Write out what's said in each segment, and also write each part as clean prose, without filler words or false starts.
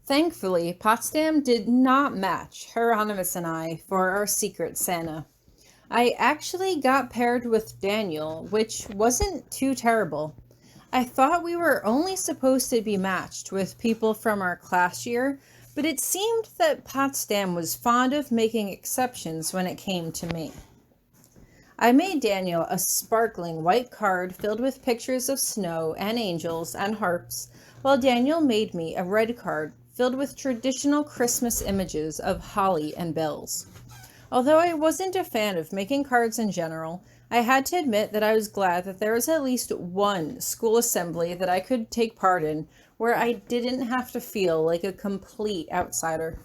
Thankfully, Potsdam did not match Hieronymus and I for our secret Santa. I actually got paired with Daniel, which wasn't too terrible. I thought we were only supposed to be matched with people from our class year, but it seemed that Potsdam was fond of making exceptions when it came to me. I made Daniel a sparkling white card filled with pictures of snow and angels and harps, while Daniel made me a red card filled with traditional Christmas images of holly and bells. Although I wasn't a fan of making cards in general, I had to admit that I was glad that there was at least one school assembly that I could take part in where I didn't have to feel like a complete outsider.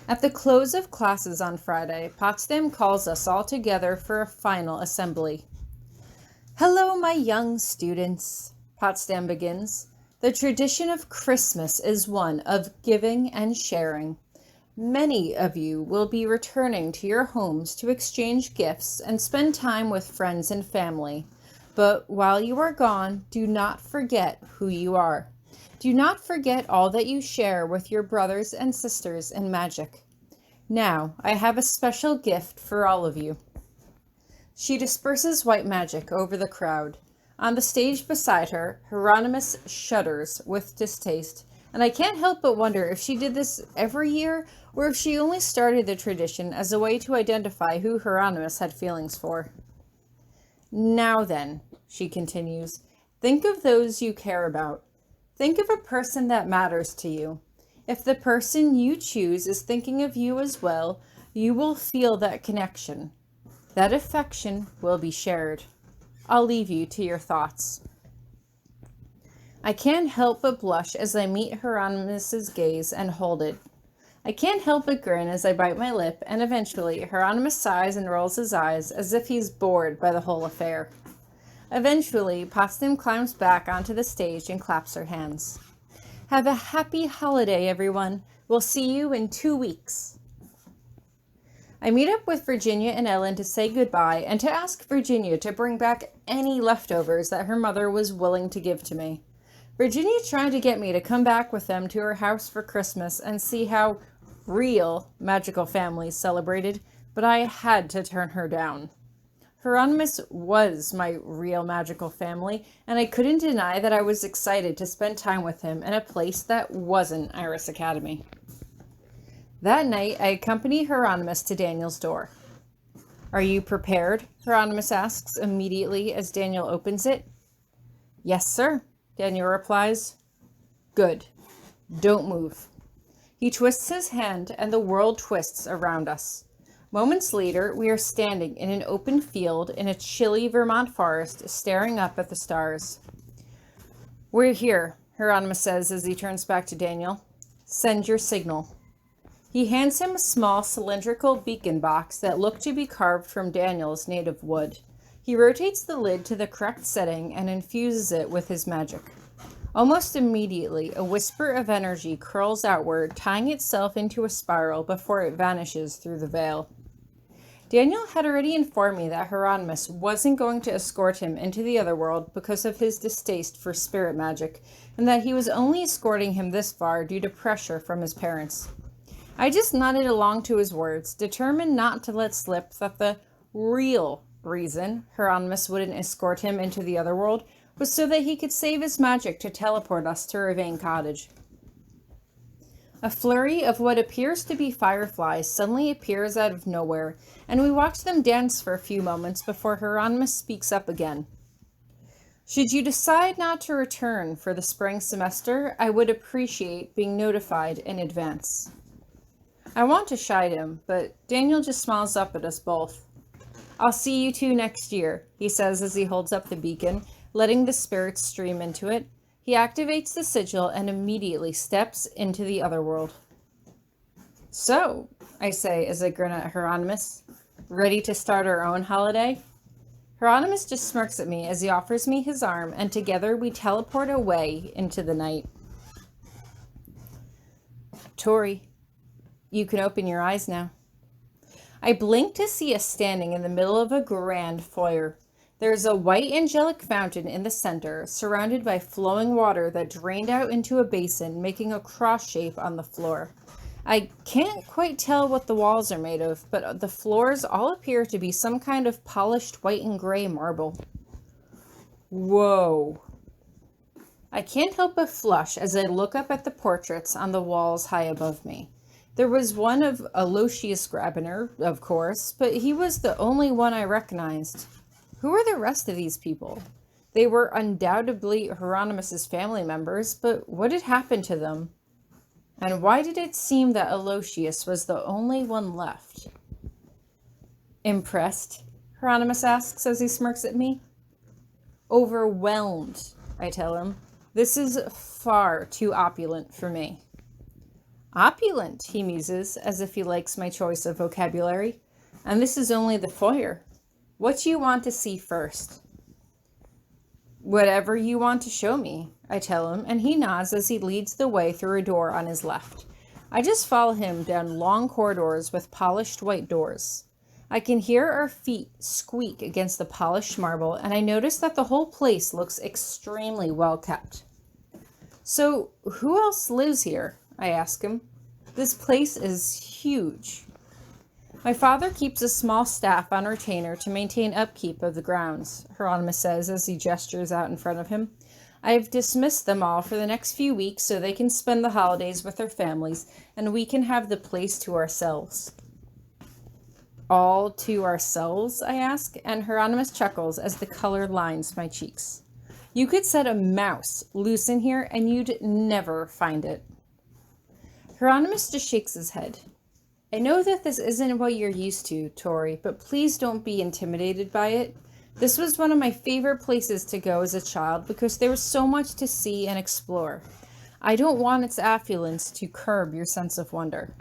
At the close of classes on Friday, Potsdam calls us all together for a final assembly. "Hello, my young students," Potsdam begins. "The tradition of Christmas is one of giving and sharing. Many of you will be returning to your homes to exchange gifts and spend time with friends and family. But while you are gone, do not forget who you are. Do not forget all that you share with your brothers and sisters in magic. Now, I have a special gift for all of you." She disperses white magic over the crowd. On the stage beside her, Hieronymus shudders with distaste, and I can't help but wonder if she did this every year or if she only started the tradition as a way to identify who Hieronymus had feelings for. "Now then," she continues, "think of those you care about. Think of a person that matters to you. If the person you choose is thinking of you as well, you will feel that connection. That affection will be shared. I'll leave you to your thoughts." I can't help but blush as I meet Hieronymus's gaze and hold it. I can't help but grin as I bite my lip, and eventually Hieronymus sighs and rolls his eyes as if he's bored by the whole affair. Eventually, Potsdam climbs back onto the stage and claps her hands. "Have a happy holiday, everyone. We'll see you in 2 weeks." I meet up with Virginia and Ellen to say goodbye and to ask Virginia to bring back any leftovers that her mother was willing to give to me. Virginia tried to get me to come back with them to her house for Christmas and see how real magical families celebrated, but I had to turn her down. Hieronymus was my real magical family, and I couldn't deny that I was excited to spend time with him in a place that wasn't Iris Academy. That night, I accompany Hieronymus to Daniel's door. "Are you prepared?" Hieronymus asks immediately as Daniel opens it. "Yes, sir," Daniel replies. "Good. Don't move." He twists his hand, and the world twists around us. Moments later, we are standing in an open field in a chilly Vermont forest, staring up at the stars. "We're here," Hieronymus says as he turns back to Daniel. "Send your signal." He hands him a small cylindrical beacon box that looked to be carved from Daniel's native wood. He rotates the lid to the correct setting and infuses it with his magic. Almost immediately, a whisper of energy curls outward, tying itself into a spiral before it vanishes through the veil. Daniel had already informed me that Hieronymus wasn't going to escort him into the other world because of his distaste for spirit magic, and that he was only escorting him this far due to pressure from his parents. I just nodded along to his words, determined not to let slip that the real reason Hieronymus wouldn't escort him into the other world was so that he could save his magic to teleport us to Ravane Cottage. A flurry of what appears to be fireflies suddenly appears out of nowhere, and we watch them dance for a few moments before Hieronymus speaks up again. "Should you decide not to return for the spring semester, I would appreciate being notified in advance." I want to chide him, but Daniel just smiles up at us both. "I'll see you two next year," he says as he holds up the beacon, letting the spirits stream into it. He activates the sigil and immediately steps into the other world. "So," I say as I grin at Hieronymus, "ready to start our own holiday?" Hieronymus just smirks at me as he offers me his arm, and together we teleport away into the night. "Tori, you can open your eyes now." I blink to see us standing in the middle of a grand foyer. There's a white angelic fountain in the center, surrounded by flowing water that drained out into a basin, making a cross shape on the floor. I can't quite tell what the walls are made of, but the floors all appear to be some kind of polished white and gray marble. Whoa. I can't help but flush as I look up at the portraits on the walls high above me. There was one of Aloysius Grabiner, of course, but he was the only one I recognized. Who are the rest of these people? They were undoubtedly Hieronymus's family members, but what had happened to them? And why did it seem that Aloysius was the only one left? Impressed? Hieronymus asks as he smirks at me. Overwhelmed, I tell him. This is far too opulent for me. Opulent, he muses, as if he likes my choice of vocabulary. And this is only the foyer. What do you want to see first? Whatever you want to show me, I tell him, and he nods as he leads the way through a door on his left. I just follow him down long corridors with polished white doors. I can hear our feet squeak against the polished marble, and I notice that the whole place looks extremely well kept. So, who else lives here? I ask him. This place is huge. My father keeps a small staff on retainer to maintain upkeep of the grounds, Hieronymus says as he gestures out in front of him. I have dismissed them all for the next few weeks so they can spend the holidays with their families, and we can have the place to ourselves. All to ourselves, I ask, and Hieronymus chuckles as the color lines my cheeks. You could set a mouse loose in here and you'd never find it. Hieronymus just shakes his head. I know that this isn't what you're used to, Tori, but please don't be intimidated by it. This was one of my favorite places to go as a child because there was so much to see and explore. I don't want its affluence to curb your sense of wonder.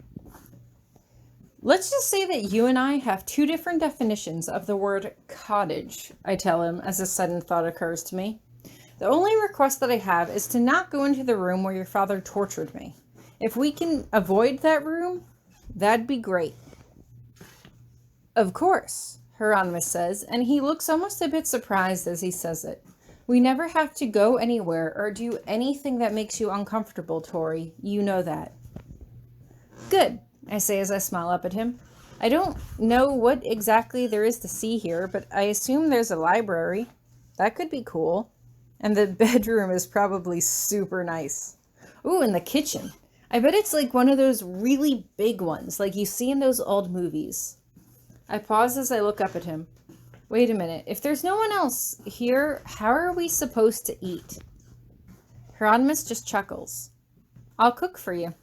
Let's just say that you and I have two different definitions of the word cottage, I tell him as a sudden thought occurs to me. The only request that I have is to not go into the room where your father tortured me. If we can avoid that room, that'd be great. Of course, Hieronymus says, and he looks almost a bit surprised as he says it. We never have to go anywhere or do anything that makes you uncomfortable, Tori. You know that. Good, I say as I smile up at him. I don't know what exactly there is to see here, but I assume there's a library. That could be cool. And the bedroom is probably super nice. Ooh, and the kitchen. I bet it's like one of those really big ones, like you see in those old movies. I pause as I look up at him. Wait a minute, if there's no one else here, how are we supposed to eat? Hieronymus just chuckles. I'll cook for you.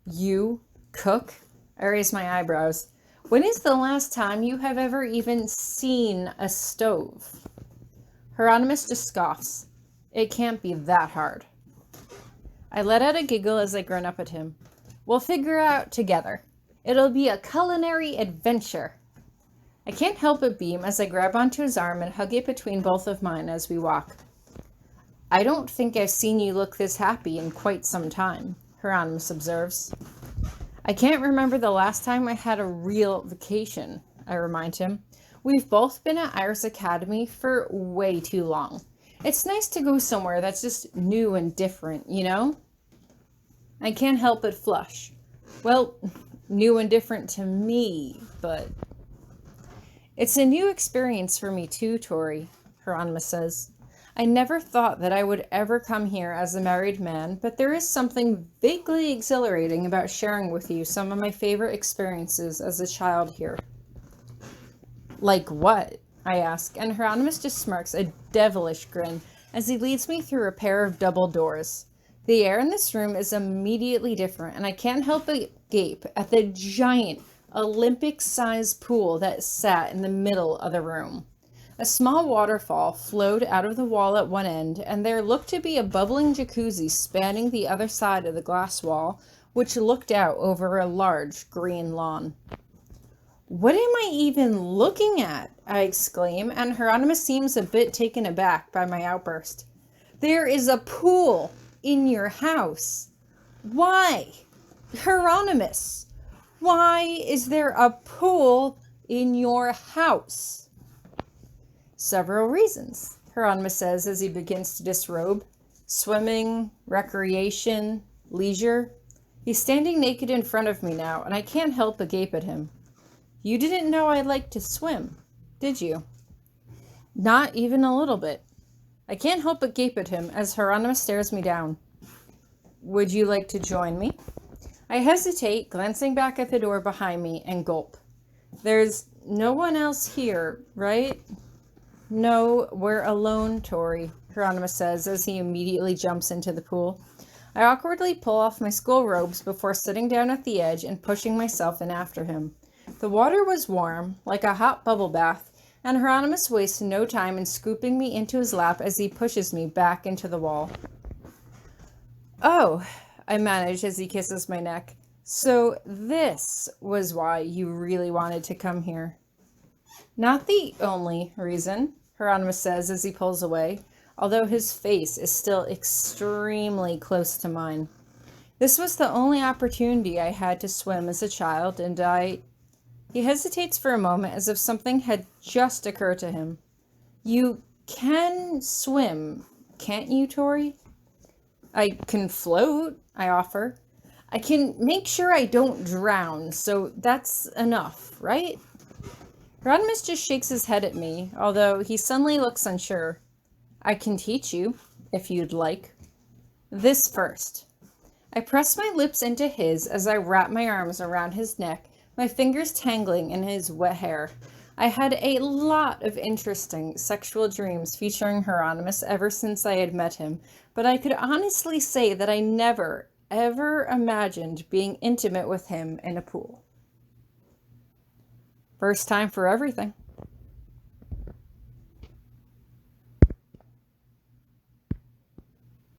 You cook? I raise my eyebrows. When is the last time you have ever even seen a stove? Hieronymus just scoffs. It can't be that hard. I let out a giggle as I grin up at him. We'll figure it out together. It'll be a culinary adventure. I can't help but beam as I grab onto his arm and hug it between both of mine as we walk. I don't think I've seen you look this happy in quite some time, Hieronymus observes. I can't remember the last time I had a real vacation, I remind him. We've both been at Iris Academy for way too long. It's nice to go somewhere that's just new and different, you know? I can't help but flush. Well, new and different to me, but... It's a new experience for me too, Tori, Hieronymus says. I never thought that I would ever come here as a married man, but there is something vaguely exhilarating about sharing with you some of my favorite experiences as a child here. Like what? I ask, and Hieronymus just smirks a devilish grin as he leads me through a pair of double doors. The air in this room is immediately different, and I can't help but gape at the giant Olympic-sized pool that sat in the middle of the room. A small waterfall flowed out of the wall at one end, and there looked to be a bubbling jacuzzi spanning the other side of the glass wall, which looked out over a large green lawn. What am I even looking at? I exclaim, and Hieronymus seems a bit taken aback by my outburst. There is a pool in your house. Why? Hieronymus, why is there a pool in your house? Several reasons, Hieronymous says as he begins to disrobe. Swimming, recreation, leisure. He's standing naked in front of me now, and I can't help but gape at him. You didn't know I liked to swim, did you? Not even a little bit. I can't help but gape at him as Hieronymous stares me down. Would you like to join me? I hesitate, glancing back at the door behind me, and gulp. There's no one else here, right? No, we're alone, Tori, Hieronymous says as he immediately jumps into the pool. I awkwardly pull off my school robes before sitting down at the edge and pushing myself in after him. The water was warm, like a hot bubble bath, and Hieronymous wastes no time in scooping me into his lap as he pushes me back into the wall. Oh, I manage as he kisses my neck. So this was why you really wanted to come here. Not the only reason, Hieronymous says as he pulls away, although his face is still extremely close to mine. This was the only opportunity I had to swim as a child, and He hesitates for a moment as if something had just occurred to him. You can swim, can't you, Tori? I can float, I offer. I can make sure I don't drown, so that's enough, right? Hieronymous just shakes his head at me, although he suddenly looks unsure. I can teach you, if you'd like. This first. I press my lips into his as I wrap my arms around his neck, my fingers tangling in his wet hair. I had a lot of interesting sexual dreams featuring Hieronymous ever since I had met him, but I could honestly say that I never, ever imagined being intimate with him in a pool. First time for everything.